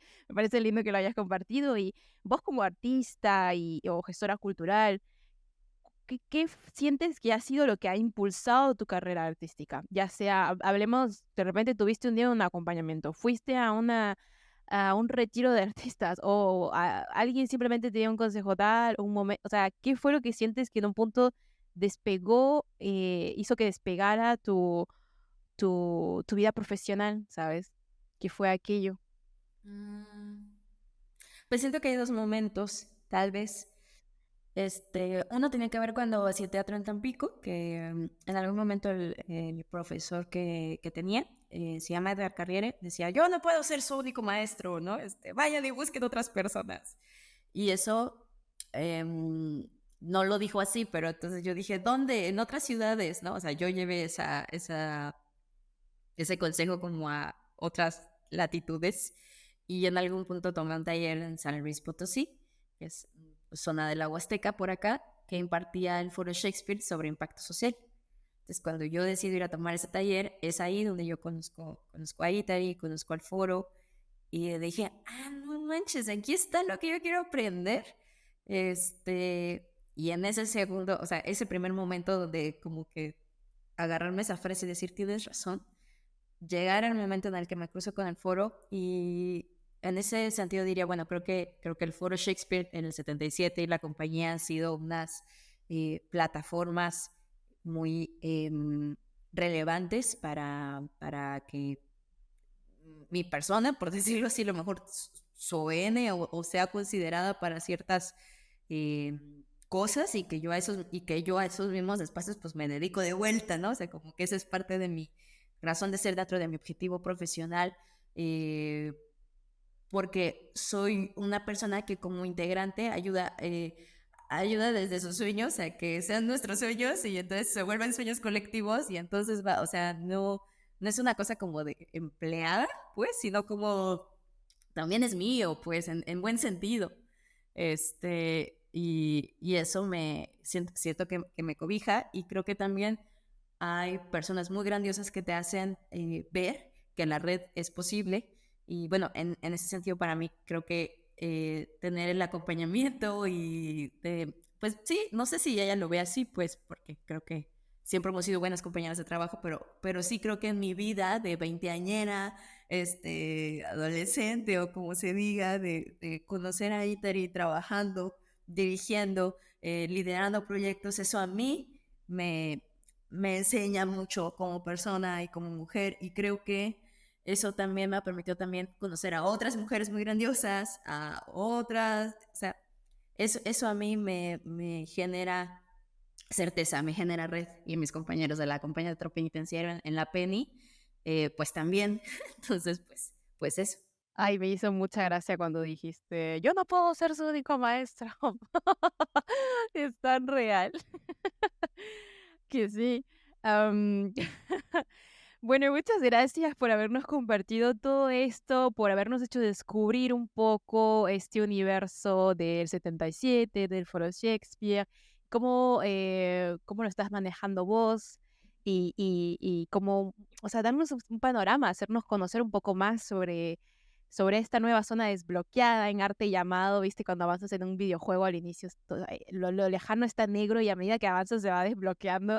lindo que lo hayas compartido y vos como artista o gestora cultural, ¿qué sientes que ha sido lo que ha impulsado tu carrera artística? Ya sea, hablemos, de repente tuviste un día un acompañamiento, fuiste a un retiro de artistas o alguien simplemente te dio un consejo tal, un momento, o sea, ¿qué fue lo que sientes que en un punto despegó, hizo que despegara tu vida profesional, ¿sabes? ¿Qué fue aquello? mm, Pues siento que hay dos momentos, tal vez. Uno tenía que ver cuando hacía teatro en Tampico, que en algún momento el profesor que tenía, se llama Edgar Carriere, decía, yo no puedo ser su único maestro, ¿no? Vayan y busquen otras personas. Y eso no lo dijo así, pero entonces yo dije, ¿dónde? En otras ciudades, ¿no? O sea, yo llevé ese consejo como a otras latitudes y en algún punto tomé un taller en San Luis Potosí, que es zona de la Huasteca por acá, que impartía el foro Shakespeare sobre impacto social. Entonces, cuando yo decido ir a tomar ese taller, es ahí donde yo conozco a Itari, conozco al foro, y dije, no manches, aquí está lo que yo quiero aprender. Y en ese segundo, o sea, ese primer momento donde como que agarrarme esa frase y decir, tienes razón, llegar al momento en el que me cruzo con el foro y en ese sentido diría, bueno, creo que el foro Shakespeare en el 77 y la compañía han sido unas plataformas muy relevantes para que mi persona, por decirlo así, lo mejor suene o sea considerada para ciertas eh, cosas y que yo a esos mismos espacios pues me dedico de vuelta, ¿no? O sea, como que esa es parte de mi razón de ser dentro de mi objetivo profesional, eh, porque soy una persona que como integrante ayuda desde sus sueños a que sean nuestros sueños y entonces se vuelven sueños colectivos y entonces va, o sea, no es una cosa como de empleada, pues, sino como también es mío, pues, en buen sentido. Y eso siento que me cobija y creo que también hay personas muy grandiosas que te hacen ver que la red es posible. Y bueno, en ese sentido para mí creo que tener el acompañamiento pues sí, no sé si ella lo ve así, pues porque creo que siempre hemos sido buenas compañeras de trabajo, pero sí creo que en mi vida de veinteañera, adolescente o como se diga, de conocer a Itari trabajando, dirigiendo, liderando proyectos, eso a mí me enseña mucho como persona y como mujer y creo que eso también me ha permitido también conocer a otras mujeres muy grandiosas, a otras, o sea, eso a mí me genera certeza, me genera red y mis compañeros de la compañía de tropa penitenciaria en la Penny, pues también, entonces pues eso. Ay, me hizo mucha gracia cuando dijiste, yo no puedo ser su único maestro. Es tan real que sí. Am, Bueno, muchas gracias por habernos compartido todo esto, por habernos hecho descubrir un poco este universo del 77, del Foro Shakespeare, cómo lo estás manejando vos y cómo, o sea, darnos un panorama, hacernos conocer un poco más sobre esta nueva zona desbloqueada en arte llamado, viste, cuando avanzas en un videojuego al inicio, lo lejano está negro y a medida que avanzas se va desbloqueando.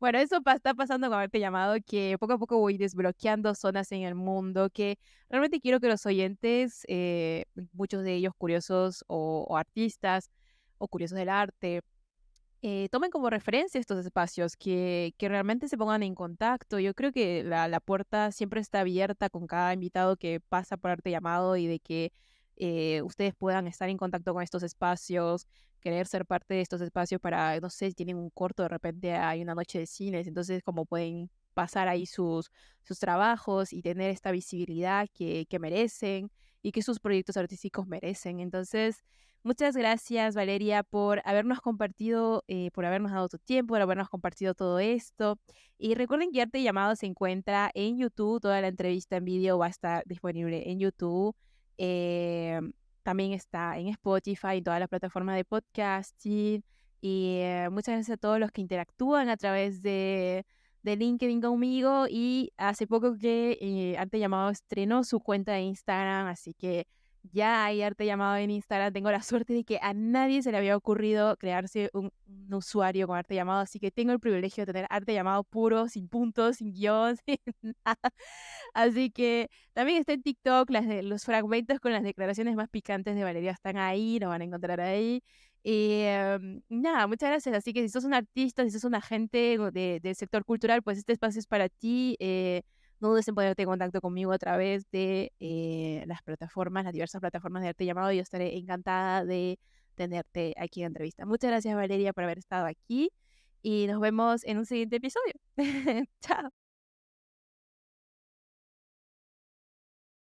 Bueno, eso está pasando con arte llamado, que poco a poco voy desbloqueando zonas en el mundo que realmente quiero que los oyentes, muchos de ellos curiosos o artistas o curiosos del arte, tomen como referencia estos espacios, que realmente se pongan en contacto. Yo creo que la puerta siempre está abierta con cada invitado que pasa por arte llamado y de que ustedes puedan estar en contacto con estos espacios, querer ser parte de estos espacios para, no sé, si tienen un corto, de repente hay una noche de cines, entonces como pueden pasar ahí sus trabajos y tener esta visibilidad que merecen y que sus proyectos artísticos merecen. Entonces, muchas gracias, Valeria, por habernos compartido, por habernos dado tu tiempo, por habernos compartido todo esto. Y recuerden que Arte Llamado se encuentra en YouTube. Toda la entrevista en vídeo va a estar disponible en YouTube. Eh, También está en Spotify, en todas las plataformas de podcasting. Y muchas gracias a todos los que interactúan a través de LinkedIn conmigo. Y hace poco que Arte Llamado estrenó su cuenta de Instagram, así que ya hay arte llamado en Instagram. Tengo la suerte de que a nadie se le había ocurrido crearse un usuario con arte llamado, así que tengo el privilegio de tener arte llamado puro, sin puntos, sin guión, sin nada. Así que también está en TikTok, los fragmentos con las declaraciones más picantes de Valeria están ahí, lo van a encontrar ahí. Y nada, muchas gracias. Así que si sos un artista, si sos un agente del sector cultural, pues este espacio es para ti. No dudes en ponerte en contacto conmigo a través de las plataformas, las diversas plataformas de arte llamado. Yo estaré encantada de tenerte aquí en entrevista. Muchas gracias, Valeria, por haber estado aquí y nos vemos en un siguiente episodio. Chao.